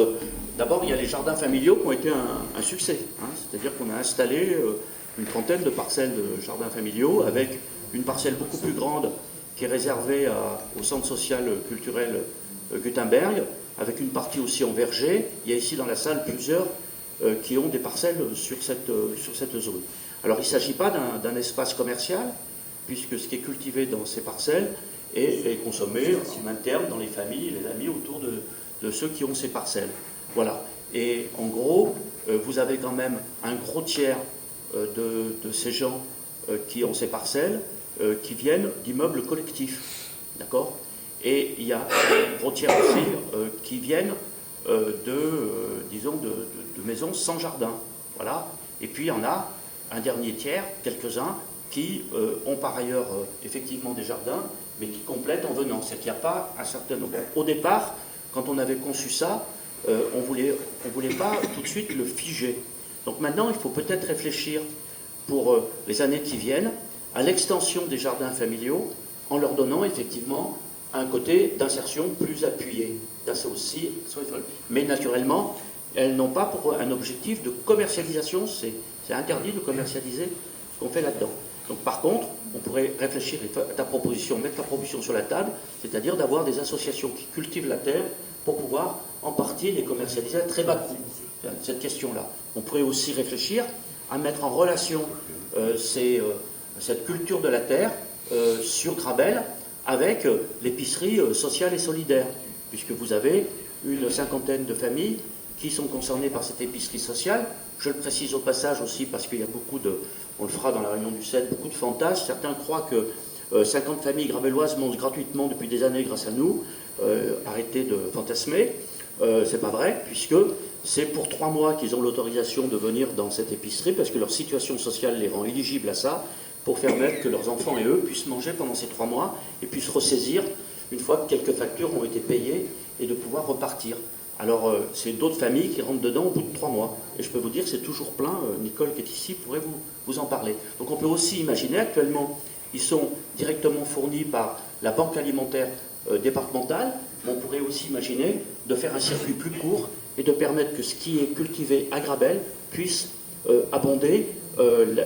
Speaker 2: d'abord il y a les jardins familiaux qui ont été un succès, c'est-à-dire qu'on a installé une trentaine de parcelles de jardins familiaux avec une parcelle beaucoup plus grande qui est réservée au centre social culturel Gutenberg, avec une partie aussi en verger. Il y a ici dans la salle plusieurs qui ont des parcelles sur cette zone. Alors il ne s'agit pas d'un espace commercial, puisque ce qui est cultivé dans ces parcelles est consommé en interne dans les familles et les amis autour de ceux qui ont ces parcelles. Voilà. Et en gros, vous avez quand même un gros tiers de ces gens qui ont ces parcelles qui viennent d'immeubles collectifs. D'accord ? Et il y a un gros tiers aussi qui viennent de maisons sans jardin. Voilà. Et puis il y en a un dernier tiers, quelques-uns, qui ont par ailleurs effectivement des jardins, mais qui complètent en venant. C'est qu'il n'y a pas un certain nombre. Au départ, quand on avait conçu ça, on voulait pas tout de suite le figer. Donc maintenant, il faut peut-être réfléchir pour les années qui viennent à l'extension des jardins familiaux en leur donnant effectivement un côté d'insertion plus appuyé. Ça, c'est aussi, mais naturellement, elles n'ont pas pour un objectif de commercialisation. C'est interdit de commercialiser ce qu'on fait là-dedans. Donc par contre, on pourrait réfléchir à ta proposition, mettre ta proposition sur la table, c'est-à-dire d'avoir des associations qui cultivent la terre pour pouvoir en partie les commercialiser à très bas coût. Cette question-là. On pourrait aussi réfléchir à mettre en relation cette culture de la terre sur Grabel avec l'épicerie sociale et solidaire, puisque vous avez une cinquantaine de familles qui sont concernées par cette épicerie sociale. Je le précise au passage aussi parce qu'il y a on le fera dans la réunion du 7, beaucoup de fantasmes. Certains croient que 50 familles grabelloises mangent gratuitement depuis des années grâce à nous. Arrêtez de fantasmer. C'est pas vrai, puisque c'est pour 3 mois qu'ils ont l'autorisation de venir dans cette épicerie, parce que leur situation sociale les rend éligibles à ça, pour permettre que leurs enfants et eux puissent manger pendant ces 3 mois et puissent ressaisir une fois que quelques factures ont été payées et de pouvoir repartir. Alors, c'est d'autres familles qui rentrent dedans au bout de 3 mois. Et je peux vous dire que c'est toujours plein. Nicole, qui est ici, pourrait vous en parler. Donc, on peut aussi imaginer, actuellement, ils sont directement fournis par la banque alimentaire départementale, mais on pourrait aussi imaginer de faire un circuit plus court et de permettre que ce qui est cultivé à Grabel puisse abonder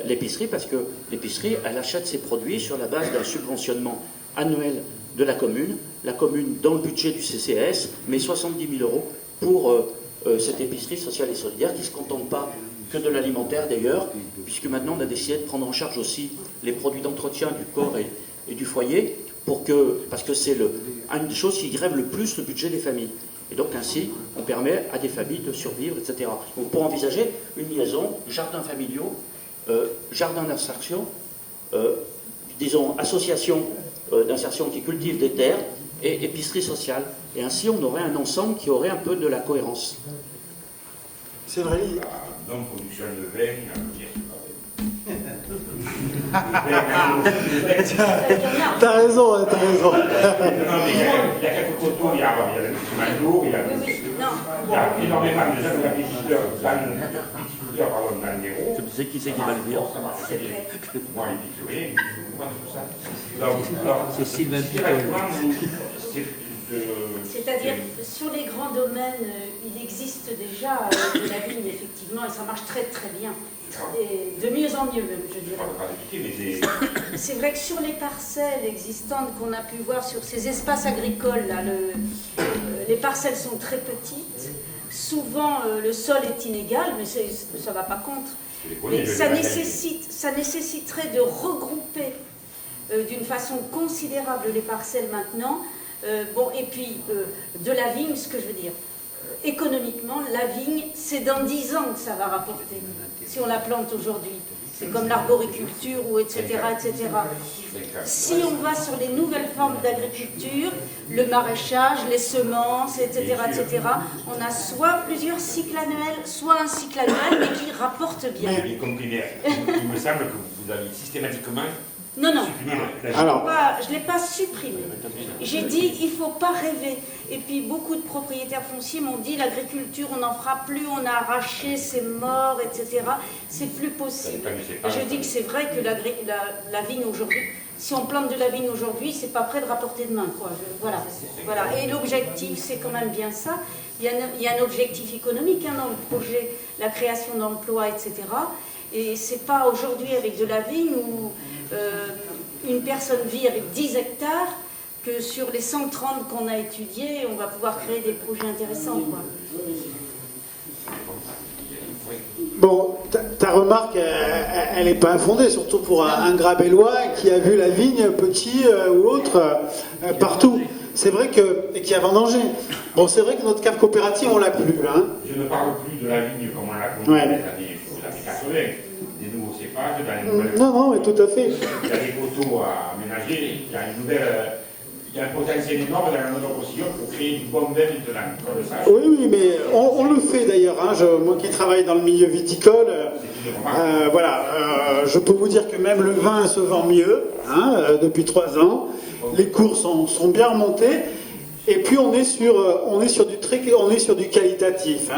Speaker 2: l'épicerie, parce que l'épicerie, elle achète ses produits sur la base d'un subventionnement annuel de la commune. La commune, dans le budget du CCAS, met 70 000 € pour cette épicerie sociale et solidaire qui ne se contente pas que de l'alimentaire d'ailleurs, puisque maintenant on a décidé de prendre en charge aussi les produits d'entretien du corps et du foyer, parce que c'est une des choses qui grève le plus le budget des familles. Et donc ainsi, on permet à des familles de survivre, etc. Donc pour envisager une liaison, jardins familiaux, jardins d'insertion, disons associations d'insertion qui cultivent des terres, et épicerie sociale. Et ainsi, on aurait un ensemble qui aurait un peu de la cohérence.
Speaker 1: C'est vrai.
Speaker 7: Donc, production de vin,
Speaker 1: T'as raison, t'as raison.
Speaker 7: Non, mais il y a quelques coteaux, il y a le Mandour, il y a énormément de jeunes agriculteurs dans l'Hérault.
Speaker 2: Tu sais qui c'est qui va le dire?
Speaker 7: Moi, les piquerés, moi, tout ça.
Speaker 3: C'est Sylvain
Speaker 4: C'est-à-dire, sur les grands domaines, il existe déjà de la vigne, effectivement, et ça marche très très bien. Et de mieux en mieux, même, je dirais. C'est vrai que sur les parcelles existantes qu'on a pu voir sur ces espaces agricoles, là, les parcelles sont très petites. Souvent, le sol est inégal, mais ça ne va pas contre. Mais ça nécessiterait de regrouper d'une façon considérable les parcelles maintenant. Et puis, de la vigne, ce que je veux dire, économiquement, la vigne, c'est dans 10 ans que ça va rapporter, si on la plante aujourd'hui. C'est comme l'arboriculture, ou etc., etc. Si on va sur les nouvelles formes d'agriculture, le maraîchage, les semences, etc., etc., on a soit plusieurs cycles annuels, soit un cycle annuel, mais qui rapporte bien.
Speaker 7: Il me semble que vous avez systématiquement...
Speaker 4: Non.
Speaker 1: Alors,
Speaker 4: Je ne l'ai pas supprimé. J'ai dit, il ne faut pas rêver. Et puis, beaucoup de propriétaires fonciers m'ont dit, l'agriculture, on n'en fera plus, on a arraché, c'est mort, etc. C'est plus possible. Et je dis que c'est vrai que la vigne aujourd'hui, si on plante de la vigne aujourd'hui, c'est pas prêt de rapporter demain, quoi. Voilà. Et l'objectif, c'est quand même bien ça. Il y a un objectif économique dans le projet, la création d'emplois, etc. Et c'est pas aujourd'hui avec de la vigne où une personne vit avec 10 hectares que sur les 130 qu'on a étudiés, on va pouvoir créer des projets intéressants, quoi.
Speaker 1: bon, ta remarque, elle n'est pas infondée, surtout pour un Grabellois qui a vu la vigne, petit ou autre, partout. C'est vrai et qui a vendangé. Bon, c'est vrai que notre cave coopérative, on l'a plus. Hein.
Speaker 7: Je ne parle plus de la vigne comme on l'a connue dans les années 80, des nouveaux cépages, dans les nouvelles...
Speaker 1: Non, mais tout à fait.
Speaker 7: Il y a des poteaux à aménager, il y a un potentiel énorme dans la monoproduction pour créer du bon vin maintenant.
Speaker 1: Oui, mais on le fait d'ailleurs. Hein. Moi qui travaille dans le milieu viticole, je peux vous dire que même le vin se vend mieux depuis 3 ans. Les cours sont bien remontés. Et puis on est sur du qualitatif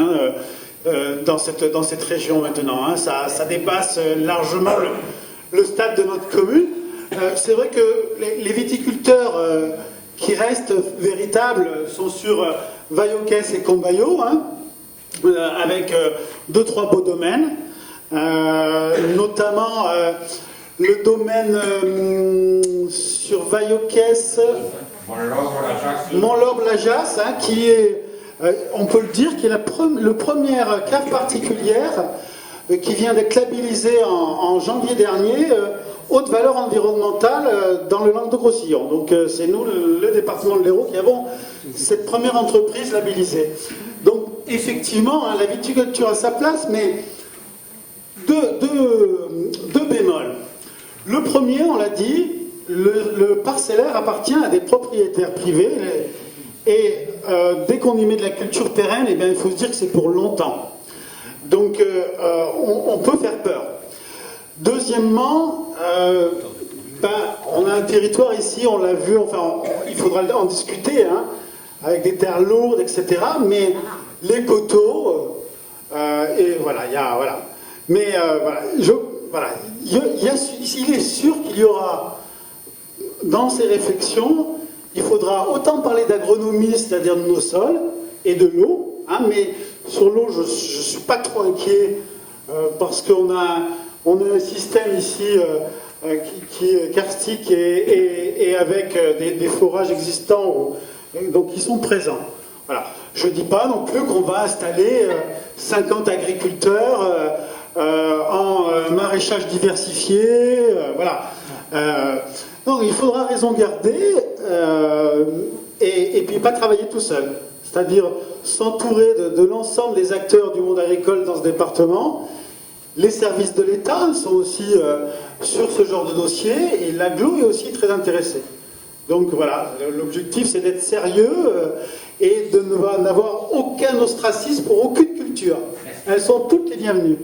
Speaker 1: dans cette région maintenant. Hein. Ça dépasse largement le stade de notre commune. C'est vrai que les viticulteurs qui restent véritables sont sur Vaillocès et Combaillot, avec 2-3 beaux domaines, notamment le domaine sur Vaillocès, Montlorbe-la-Jasse, qui est, on peut le dire, qui est le première cave particulière qui vient d'être labellisée en janvier dernier, haute valeur environnementale dans le Languedoc-Roussillon. Donc c'est nous, le département de l'Hérault, qui avons cette première entreprise labellisée. Donc effectivement, la viticulture a sa place, mais deux bémols. Le premier, on l'a dit, le parcellaire appartient à des propriétaires privés, et dès qu'on y met de la culture pérenne, il faut se dire que c'est pour longtemps. Donc on peut faire peur. Deuxièmement, on a un territoire ici, on l'a vu, il faudra en discuter, avec des terres lourdes, etc. Mais les coteaux, il est sûr qu'il y aura, dans ces réflexions, il faudra autant parler d'agronomie, c'est-à-dire de nos sols, et de l'eau, mais sur l'eau, je ne suis pas trop inquiet, parce qu'on a un système ici qui est karstique et avec des forages existants, donc ils sont présents. Voilà. Je ne dis pas non plus qu'on va installer 50 agriculteurs en maraîchage diversifié, donc il faudra raison garder et puis pas travailler tout seul. C'est-à-dire s'entourer de l'ensemble des acteurs du monde agricole dans ce département. Les services de l'État sont aussi sur ce genre de dossier, et l'aglo est aussi très intéressé. Donc voilà, l'objectif c'est d'être sérieux et de n'avoir aucun ostracisme pour aucune culture. Elles sont toutes les bienvenues.